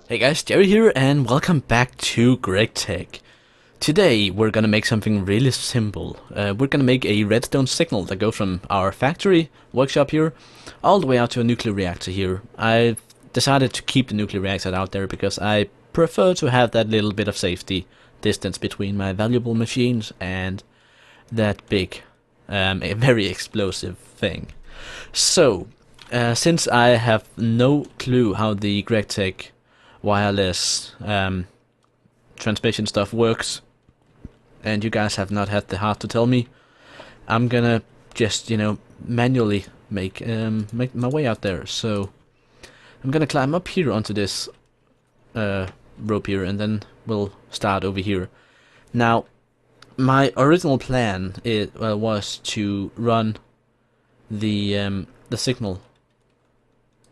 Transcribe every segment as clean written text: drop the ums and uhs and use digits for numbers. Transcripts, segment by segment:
Hey guys, Jerry here and welcome back to GregTech. Today we're gonna make something really simple. We're gonna make a redstone signal that goes from our factory, workshop here, all the way out to a nuclear reactor here. I decided to keep the nuclear reactor out there because I prefer to have that little bit of safety distance between my valuable machines and that big, a very explosive thing. So, since I have no clue how the GregTech wireless transmission stuff works, and you guys have not had the heart to tell me, I'm gonna just, manually make my way out there. So I'm gonna climb up here onto this rope here, and then we'll start over here. Now, my original plan was to run the signal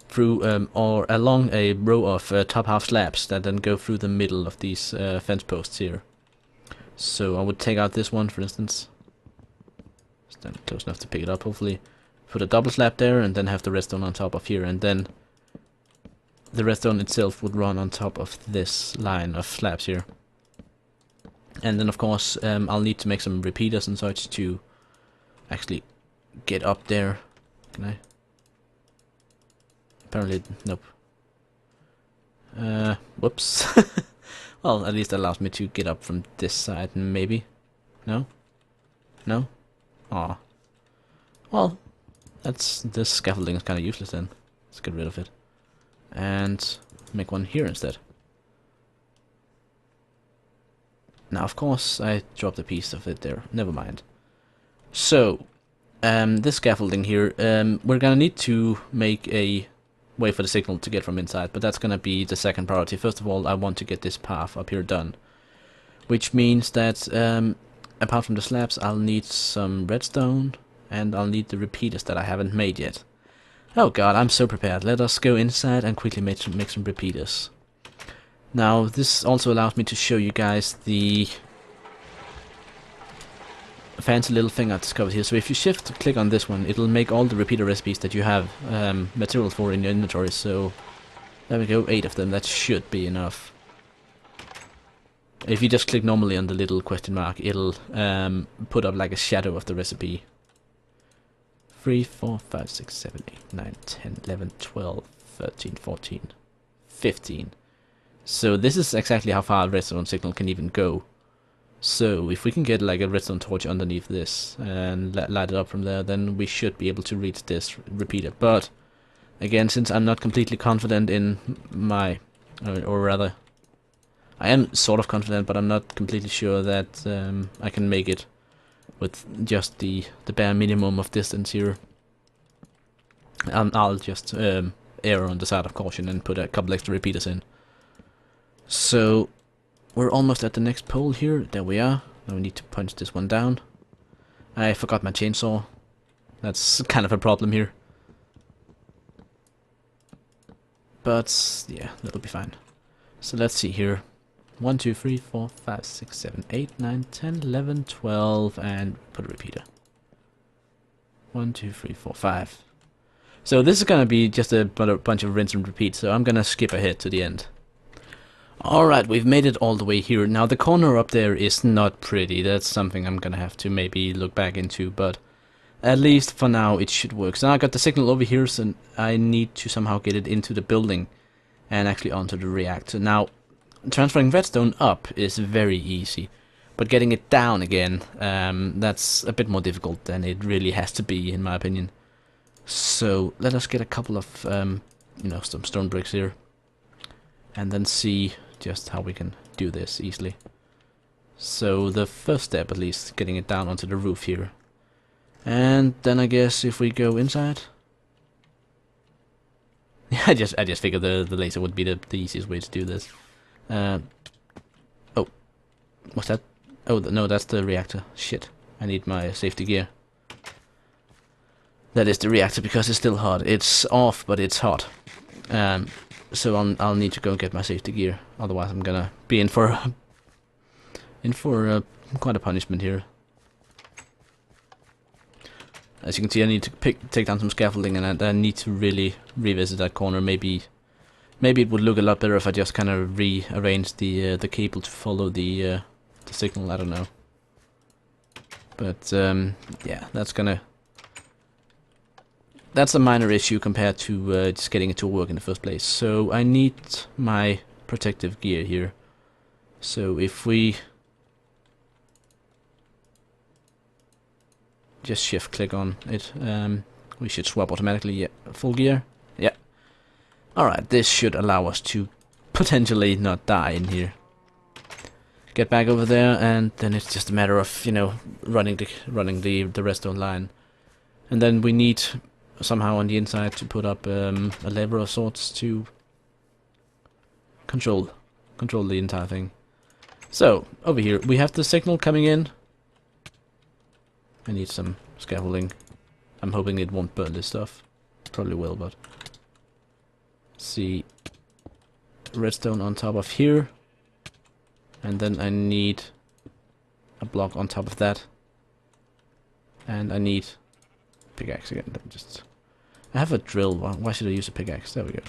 through or along a row of top half slabs that then go through the middle of these fence posts here. So I would take out this one, for instance, stand close enough to pick it up hopefully, put a double slab there, and then have the redstone on top of here, and then the redstone itself would run on top of this line of slabs here. And then of course I'll need to make some repeaters and such to actually get up there. Can I? Apparently, nope. Whoops. Well, at least that allows me to get up from this side, maybe. No? No? Aw. Well, this scaffolding is kind of useless then. Let's get rid of it. And make one here instead. Now, of course, I dropped a piece of it there. Never mind. So, this scaffolding here, we're gonna need to make a way for the signal to get from inside, but that's gonna be the second priority. First of all, I want to get this path up here done, which means that apart from the slabs, I'll need some redstone, and I'll need the repeaters that I haven't made yet. Oh god, I'm so prepared. Let us go inside and quickly make some repeaters. Now, this also allows me to show you guys the fancy little thing I discovered here. So if you shift click on this one, it'll make all the repeater recipes that you have materials for in your inventory. So there we go, 8 of them. That should be enough. If you just click normally on the little question mark, it'll put up like a shadow of the recipe. 3, 4, 5, 6, 7, 8, 9, 10, 11, 12, 13, 14, 15. So this is exactly how far a redstone signal can even go. So if we can get like a redstone torch underneath this and light it up from there, then we should be able to reach this repeater. But again, since I'm not completely confident in my, or rather, I am sort of confident, but I'm not completely sure that I can make it with just the bare minimum of distance here. I'll just err on the side of caution and put a couple extra repeaters in. So we're almost at the next pole here. There we are. Now we need to punch this one down. I forgot my chainsaw. That's kind of a problem here. But yeah, that'll be fine. So let's see here. 1, 2, 3, 4, 5, 6, 7, 8, 9, 10, 11, 12, and put a repeater. 1, 2, 3, 4, 5. So this is gonna be just a bunch of rinse and repeat, so I'm gonna skip ahead to the end. Alright, we've made it all the way here. Now the corner up there is not pretty. That's something I'm gonna have to maybe look back into, but at least for now it should work. So now I got the signal over here, so I need to somehow get it into the building and actually onto the reactor. Now, transferring redstone up is very easy, but getting it down again, that's a bit more difficult than it really has to be, in my opinion. So let us get a couple of, some stone bricks here, and then see just how we can do this easily. So the first step, at least, getting it down onto the roof here. And then I guess if we go inside, I just figured the laser would be the easiest way to do this. Oh, what's that? Oh no, that's the reactor. Shit, I need my safety gear. That is the reactor because it's still hot. It's off, but it's hot. So I'll need to go get my safety gear. Otherwise, I'm gonna be in for quite a punishment here. As you can see, I need to take down some scaffolding, and I need to really revisit that corner. Maybe it would look a lot better if I just kind of rearranged the cable to follow the signal. I don't know, but yeah, that's a minor issue compared to just getting it to work in the first place. So I need my protective gear here. So if we just shift click on it, we should swap automatically. Yeah, full gear. Yeah. Alright, this should allow us to potentially not die in here. Get back over there, and then it's just a matter of, you know, running the redstone line. And then we need somehow on the inside to put up a lever of sorts to control the entire thing. So over here we have the signal coming in. I need some scaffolding. I'm hoping it won't burn this stuff. Probably will, but see, redstone on top of here, and then I need a block on top of that, and I need pickaxe again. I have a drill. Why should I use a pickaxe? There we go.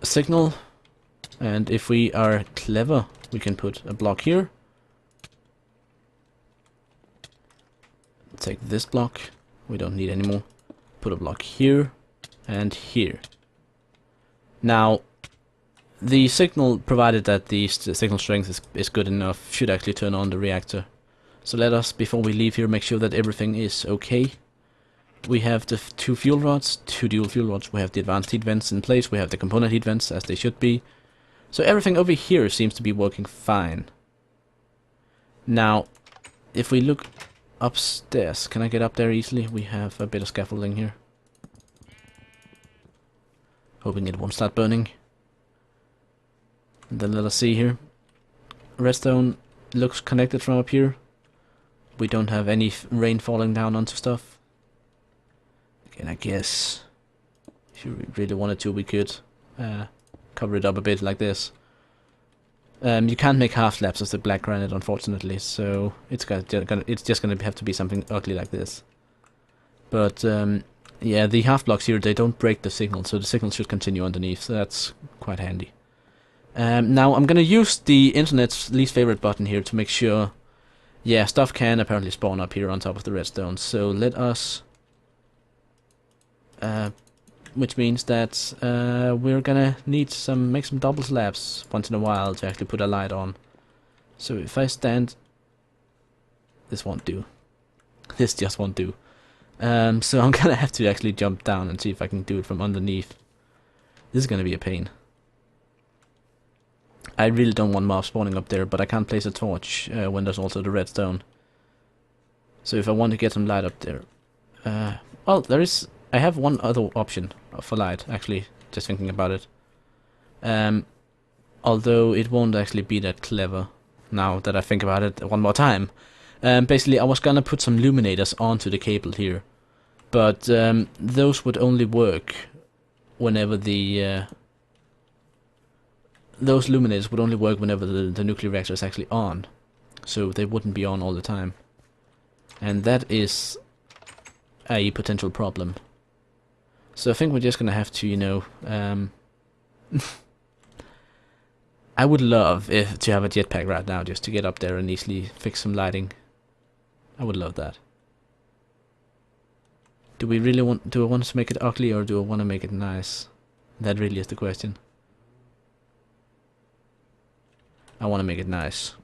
A signal, and if we are clever, we can put a block here. Take this block. We don't need any more. Put a block here and here. Now, the signal, provided that the signal strength is good enough, should actually turn on the reactor. So let us, before we leave here, make sure that everything is okay. We have the two fuel rods, two dual fuel rods. We have the advanced heat vents in place. We have the component heat vents as they should be. So everything over here seems to be working fine. Now, if we look upstairs, can I get up there easily? We have a bit of scaffolding here. Hoping it won't start burning. And then let us see here. Redstone looks connected from up here. We don't have any rain falling down onto stuff. Again, I guess if you really wanted to, we could cover it up a bit like this. You can't make half slabs of the black granite, unfortunately, so it's just gonna have to be something ugly like this. But yeah, the half blocks here, they don't break the signal, so the signal should continue underneath, so that's quite handy. Now I'm gonna use the internet's least favorite button here to make sure. Yeah, stuff can apparently spawn up here on top of the redstone, so let us... which means that we're gonna need make some double slabs once in a while to actually put a light on. So if I stand... This won't do. This just won't do. So I'm gonna have to actually jump down and see if I can do it from underneath. This is gonna be a pain. I really don't want mobs spawning up there, but I can't place a torch when there's also the redstone. So if I want to get some light up there... well, there is... I have one other option for light, actually, just thinking about it. Although it won't actually be that clever, now that I think about it one more time. Basically, I was gonna put some luminators onto the cable here. But those would only work whenever the... those luminators would only work whenever the nuclear reactor is actually on. So they wouldn't be on all the time. And that is a potential problem. So I think we're just gonna have to, you know... I would love to have a jetpack right now just to get up there and easily fix some lighting. I would love that. Do I want to make it ugly, or do I want to make it nice? That really is the question. I want to make it nice.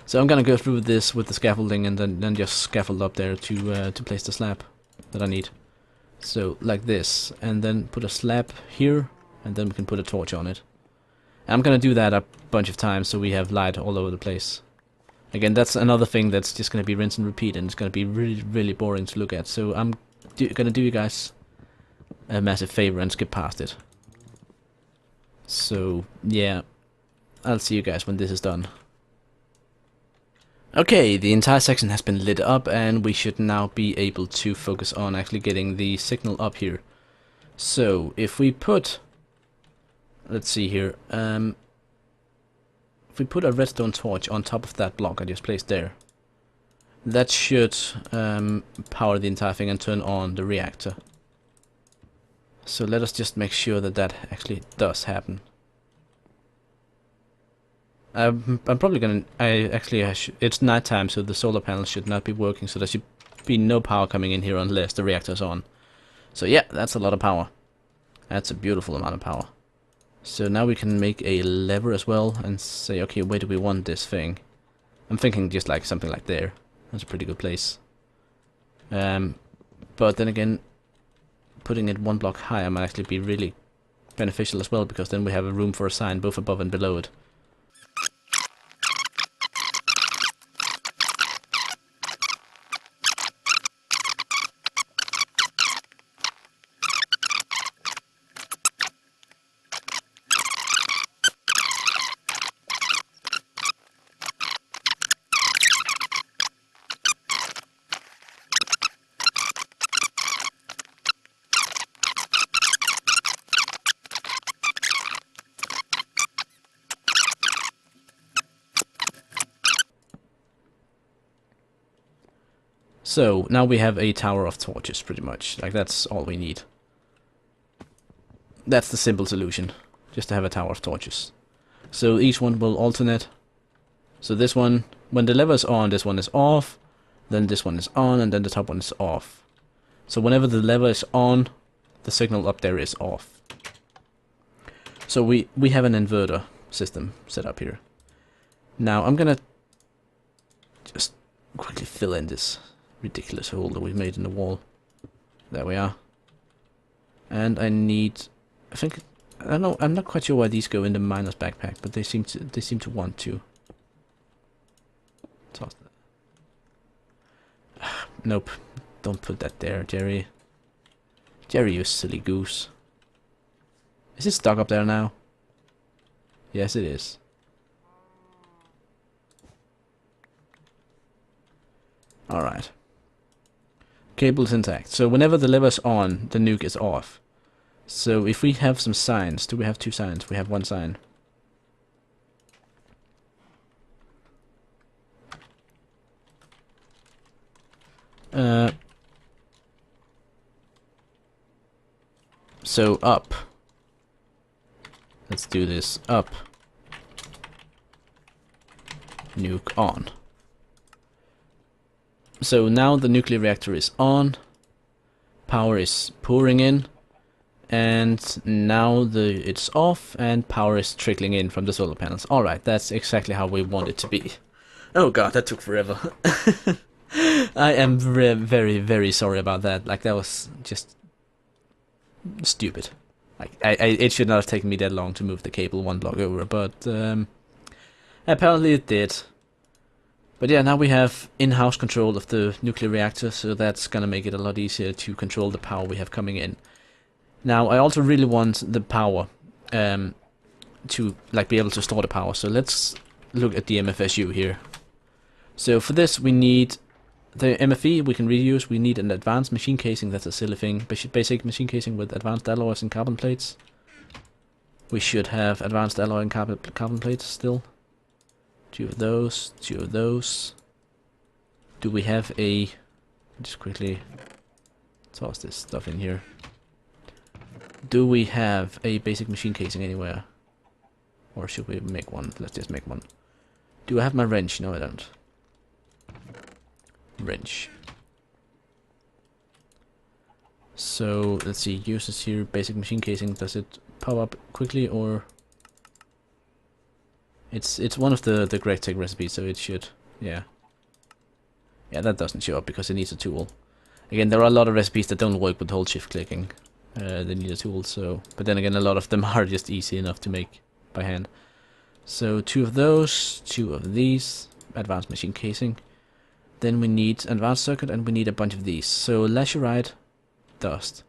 So I'm gonna go through this with the scaffolding and then just scaffold up there to place the slab that I need. So like this, and then put a slab here, and then we can put a torch on it. And I'm gonna do that a bunch of times so we have light all over the place. Again, that's another thing that's just gonna be rinse and repeat, and it's gonna be really, really boring to look at. So I'm gonna do you guys a massive favor and skip past it. So yeah, I'll see you guys when this is done. Okay, the entire section has been lit up, and we should now be able to focus on actually getting the signal up here. So if we put, let's see here, if we put a redstone torch on top of that block I just placed there, that should power the entire thing and turn on the reactor. So let us just make sure that that actually does happen. I'm probably gonna. It's nighttime, so the solar panels should not be working. So there should be no power coming in here unless the reactor's on. So yeah, that's a lot of power. That's a beautiful amount of power. So now we can make a lever as well and say, okay, where do we want this thing? I'm thinking just like something like there. That's a pretty good place. But then again, putting it one block higher might actually be really beneficial as well, because then we have a room for a sign both above and below it. So now we have a tower of torches, pretty much. Like, that's all we need. That's the simple solution, just to have a tower of torches. So each one will alternate. So this one, when the lever is on, this one is off, then this one is on, and then the top one is off. So whenever the lever is on, the signal up there is off. So we have an inverter system set up here. Now I'm gonna just quickly fill in this ridiculous hole that we made in the wall. There we are. And I need, I don't know, I'm not quite sure why these go in the miner's backpack, but they seem to want to. Toss that. Nope, don't put that there, Jerry. Jerry, you silly goose. Is it stuck up there now? Yes, it is. Alright. Cable's intact. So whenever the lever's on, the nuke is off. So if we have some signs, do we have two signs? We have one sign. So up. Let's do this. Up. Nuke on. So now the nuclear reactor is on, power is pouring in, and now it's off and power is trickling in from the solar panels. Alright, that's exactly how we want it to be. Oh god, that took forever. I am very, very sorry about that. Like, that was just stupid. Like, it should not have taken me that long to move the cable one block over, but apparently it did. But yeah, now we have in-house control of the nuclear reactor, so that's gonna make it a lot easier to control the power we have coming in. Now, I also really want the power to like be able to store the power. So let's look at the MFSU here. So for this, we need the MFE we can reuse. We need an advanced machine casing. That's a silly thing. Basic machine casing with advanced alloys and carbon plates. We should have advanced alloy and carbon plates still. Two of those, two of those. Do we have a... Just quickly toss this stuff in here. Do we have a basic machine casing anywhere? Or should we make one? Let's just make one. Do I have my wrench? No, I don't. Wrench. So, let's see, uses here, basic machine casing. Does it pop up quickly, or... It's one of the GregTech recipes, so it should, yeah. Yeah, that doesn't show up because it needs a tool. Again, there are a lot of recipes that don't work with hold shift clicking. They need a tool, so... But then again, a lot of them are just easy enough to make by hand. So, two of those, two of these, advanced machine casing. Then we need advanced circuit, and we need a bunch of these. So, laterite, dust,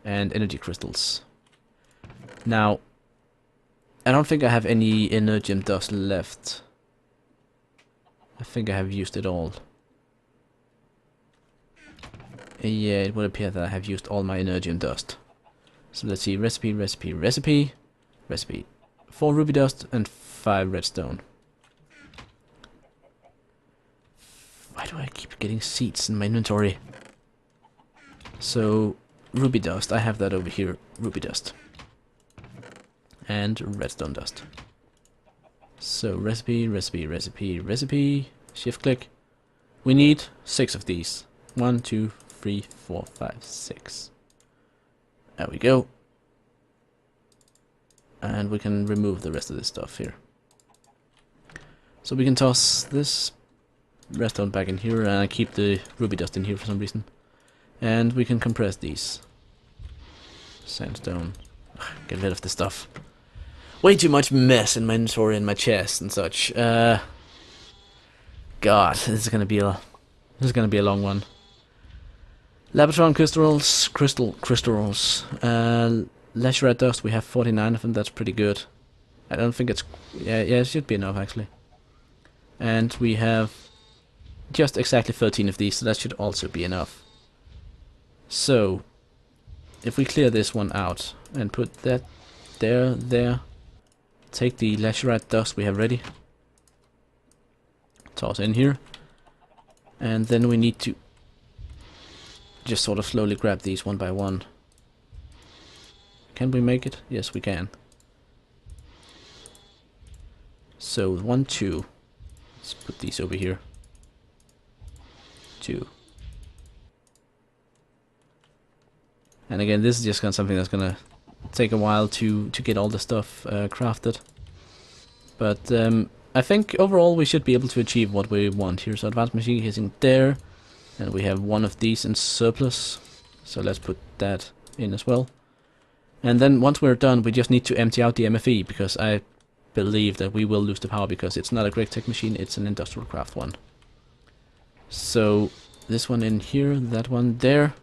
and energy crystals. Now, I don't think I have any energium dust left. I think I have used it all. Yeah, it would appear that I have used all my energium dust. So let's see, recipe. 4 ruby dust and 5 redstone. Why do I keep getting seeds in my inventory? So, ruby dust, I have that over here. Ruby dust. And redstone dust. So, recipe, recipe, recipe, recipe. Shift click. We need 6 of these. 1, 2, 3, 4, 5, 6. There we go. And we can remove the rest of this stuff here. So we can toss this redstone back in here, and I keep the ruby dust in here for some reason. And we can compress these. Sandstone. Get rid of this stuff. Way too much mess in my inventory and my chest and such. God, this is gonna be a long one. Labratron crystals. Lacerate dust, we have 49 of them, that's pretty good. I don't think it's... yeah, it should be enough actually. And we have just exactly 13 of these, so that should also be enough. So, if we clear this one out and put that there, take the lacerate dust we have ready, toss in here, and then we need to just sort of slowly grab these one by one. Can we make it? Yes, we can. So 1, 2. Let's put these over here. 2. And again, this is just something that's gonna take a while to get all the stuff crafted. But I think overall we should be able to achieve what we want here. So advanced machine casing there, and we have one of these in surplus. So let's put that in as well. And then once we're done, we just need to empty out the MFE, because I believe that we will lose the power because it's not a GregTech machine, it's an industrial craft one. So this one in here, that one there.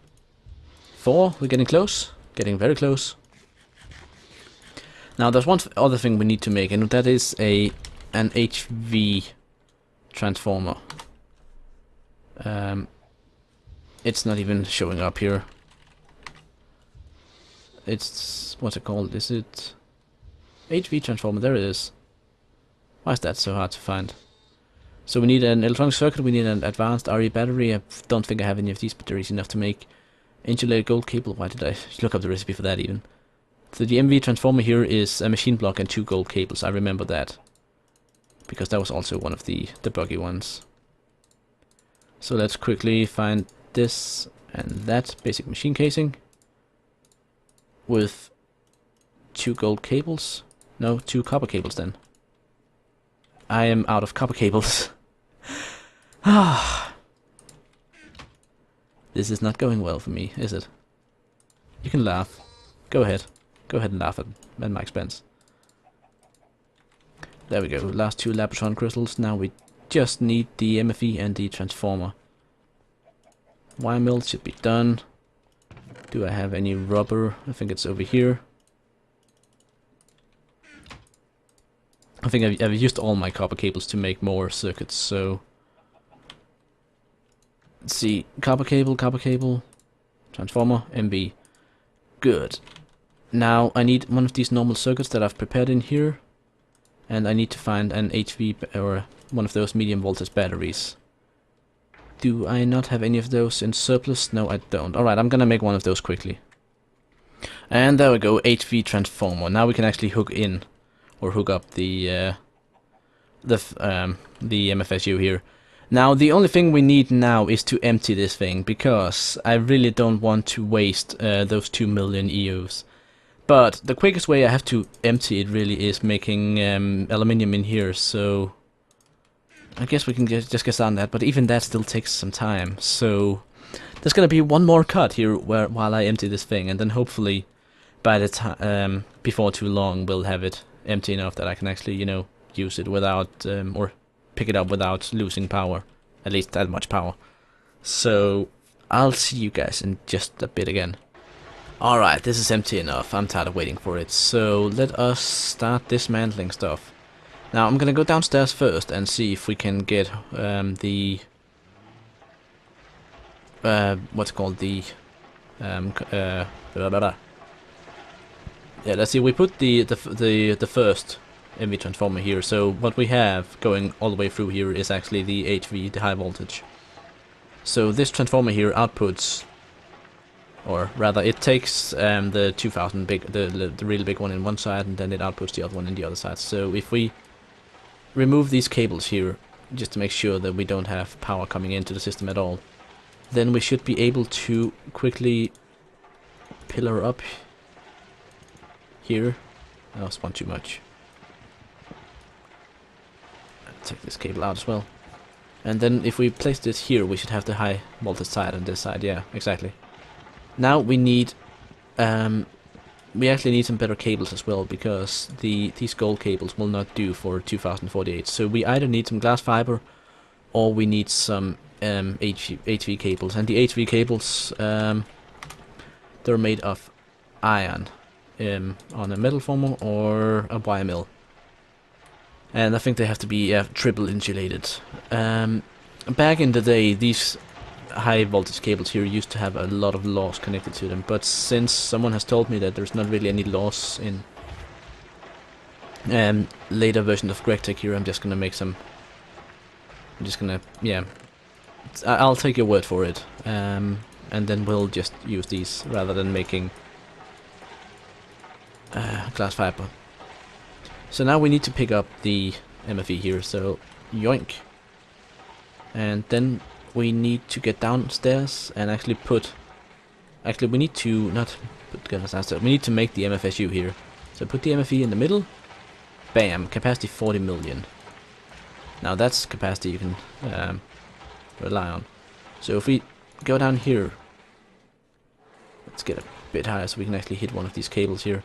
4, we're getting close, getting very close. Now there's one other thing we need to make, and that is an HV transformer. It's not even showing up here. It's, what's it called? Is it HV transformer? There it is. Why is that so hard to find? So we need an electronic circuit, we need an advanced RE battery. I don't think I have any of these, but there is enough to make insulated gold cable. Why did I look up the recipe for that even? So the MV transformer here is a machine block and 2 gold cables. I remember that, because that was also one of the buggy ones. So let's quickly find this and that basic machine casing with 2 gold cables. No, 2 copper cables then. I am out of copper cables. Ah, this is not going well for me, is it? You can laugh. Go ahead. Go ahead and laugh at my expense. There we go. Last 2 Labratron crystals. Now we just need the MFE and the transformer. Wire mill should be done. Do I have any rubber? I think it's over here. I think I've used all my copper cables to make more circuits, so... Let's see. Copper cable, transformer, MB. Good. Now I need one of these normal circuits that I've prepared in here. And I need to find an HV or one of those medium voltage batteries. Do I not have any of those in surplus? No, I don't. Alright, I'm gonna make one of those quickly. And there we go, HV transformer. Now we can actually hook in, or hook up the MFSU here. Now the only thing we need now is to empty this thing, because I really don't want to waste those 2 million EUs. But the quickest way I have to empty it really is making aluminium in here, so... I guess we can just get started on that, but even that still takes some time. So there's gonna be one more cut here while I empty this thing, and then hopefully by the time before too long we'll have it empty enough that I can actually, you know, use it without or pick it up without losing power, at least that much power. So I'll see you guys in just a bit again. Alright, this is empty enough. I'm tired of waiting for it, so let us start dismantling stuff. Now I'm gonna go downstairs first and see if we can get the what's it called, the yeah, let's see. We put the first MV transformer here. So what we have going all the way through here is actually the HV, the high voltage. So this transformer here outputs, or rather it takes the 2000 big, the really big one in one side, and then it outputs the other one in the other side. So if we remove these cables here, just to make sure that we don't have power coming into the system at all, then we should be able to quickly pillar up here. That was one too much. Take this cable out as well. And then if we place this here, we should have the high voltage side on this side. Yeah, exactly. Now we need, we actually need some better cables as well, because these gold cables will not do for 2048. So we either need some glass fiber, or we need some HV cables. And the HV cables, they're made of iron on a metal former or a wire mill. And I think they have to be triple insulated. Back in the day, these high voltage cables here used to have a lot of loss connected to them, but since someone has told me that there's not really any loss in later versions of GregTech here, I'm just gonna make some. I'm just gonna, yeah, I'll take your word for it, and then we'll just use these rather than making glass fiber. So now we need to pick up the MFE here, so yoink. And then we need to get downstairs and actually put... Actually, we need to not put gunners downstairs, we need to make the MFSU here. So put the MFE in the middle. Bam, capacity 40 million. Now that's capacity you can rely on. So if we go down here, let's get a bit higher so we can actually hit one of these cables here.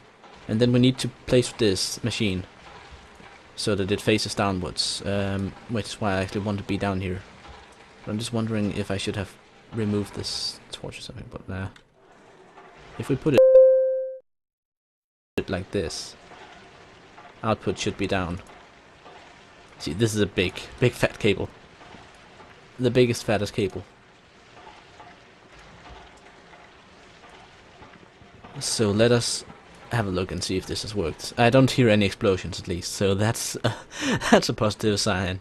And then we need to place this machine so that it faces downwards, which is why I actually want to be down here. But I'm just wondering if I should have removed this torch or something, but nah. If we put it like this, output should be down. See, this is a big fat cable. The biggest, fattest cable. So let us have a look and see if this has worked. I don't hear any explosions at least, so that's that's a positive sign.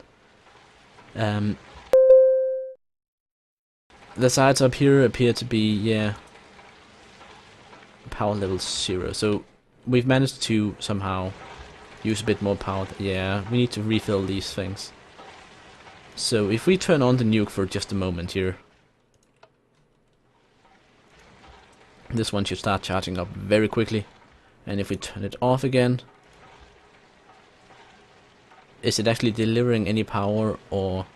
The sides up here appear to be, yeah, power level 0. So we've managed to somehow use a bit more power. Yeah, we need to refill these things. So if we turn on the nuke for just a moment here, this one should start charging up very quickly. And if we turn it off again, is it actually delivering any power, or...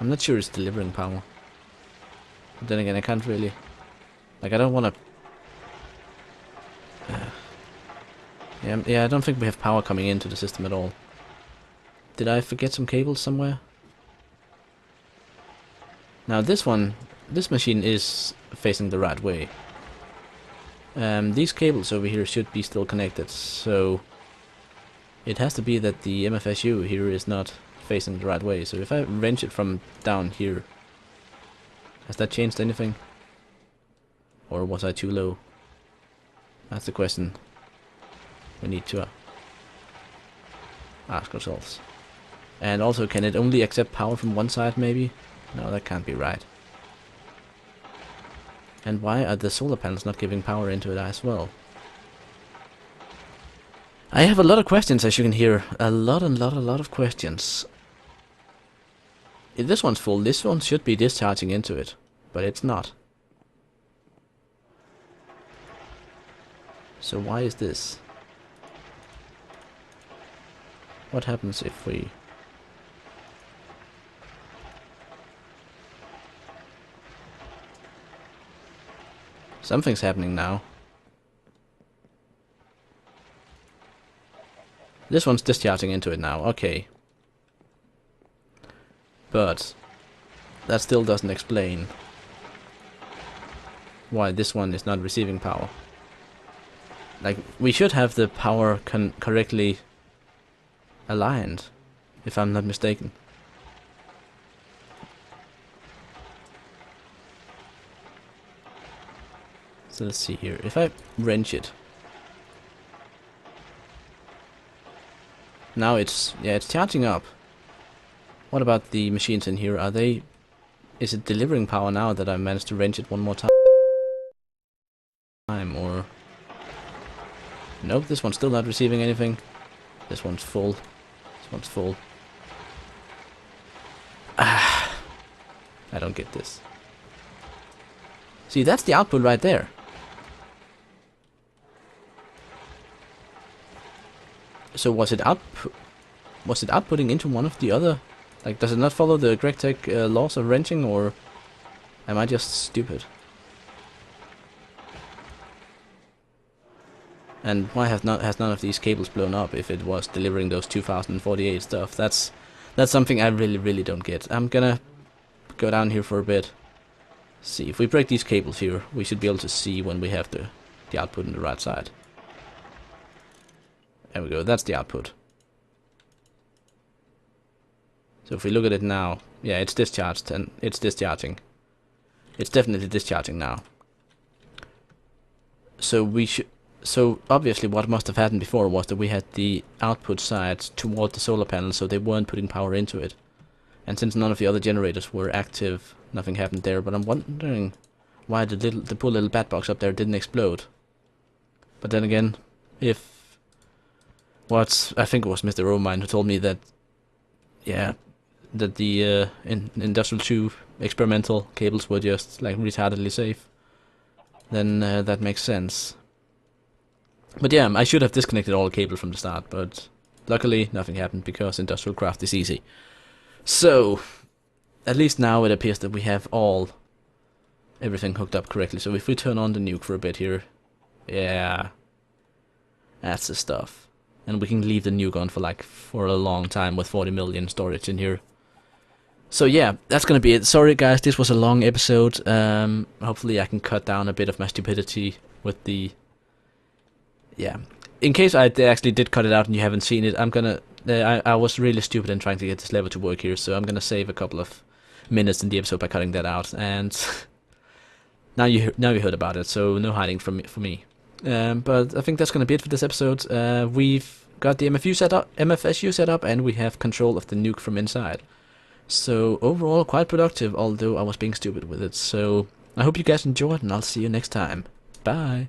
I'm not sure it's delivering power. But then again, I can't really... Like, I don't want to... yeah, I don't think we have power coming into the system at all. Did I forget some cables somewhere? Now this machine is facing the right way. These cables over here should be still connected, so it has to be that the MFSU here is not facing the right way. So if I wrench it from down here, has that changed anything? Or was I too low? That's the question we need to ask ourselves. And also, can it only accept power from one side maybe? No, that can't be right. And why are the solar panels not giving power into it as well? I have a lot of questions, as you can hear. A lot of questions. If this one's full, this one should be discharging into it. But it's not. So why is this? What happens if we... Something's happening now. This one's discharging into it now, okay. But that still doesn't explain why this one is not receiving power. Like, we should have the power correctly aligned, if I'm not mistaken. So let's see here. If I wrench it. Now it's charging up. What about the machines in here? Are they... Is it delivering power now that I managed to wrench it one more time? Or... Nope, this one's still not receiving anything. This one's full. This one's full. Ah, I don't get this. See, that's the output right there. So was it outputting into one of the other? Like, does it not follow the GregTech laws of wrenching, or am I just stupid? And why has none of these cables blown up if it was delivering those 2048 stuff? That's something I really don't get. I'm gonna go down here for a bit. See, if we break these cables here, we should be able to see when we have the output on the right side. There we go, that's the output. So if we look at it now, yeah, it's discharged and it's discharging. It's definitely discharging now. So obviously what must have happened before was that we had the output side toward the solar panel, so they weren't putting power into it. And since none of the other generators were active, nothing happened there. But I'm wondering why the poor little bat box up there didn't explode. But then again, if... I think it was Mr. Romine who told me that, yeah, that the Industrial 2 experimental cables were just like retardedly safe. Then that makes sense. But yeah, I should have disconnected all the cables from the start, but luckily nothing happened because Industrial Craft is easy. So, at least now it appears that we have everything hooked up correctly. So if we turn on the nuke for a bit here, yeah, that's the stuff. And we can leave the nuke on for a long time with 40 million storage in here. So yeah, that's gonna be it. Sorry guys, this was a long episode. Hopefully I can cut down a bit of my stupidity with the... Yeah, in case I actually did cut it out and you haven't seen it, I'm gonna... I was really stupid in trying to get this level to work here, so I'm gonna save a couple of minutes in the episode by cutting that out. And now you heard about it, so no hiding from me. But I think that's gonna be it for this episode. We've got the MFSU set up, and we have control of the nuke from inside. So overall, quite productive, although I was being stupid with it. So I hope you guys enjoyed, and I'll see you next time. Bye.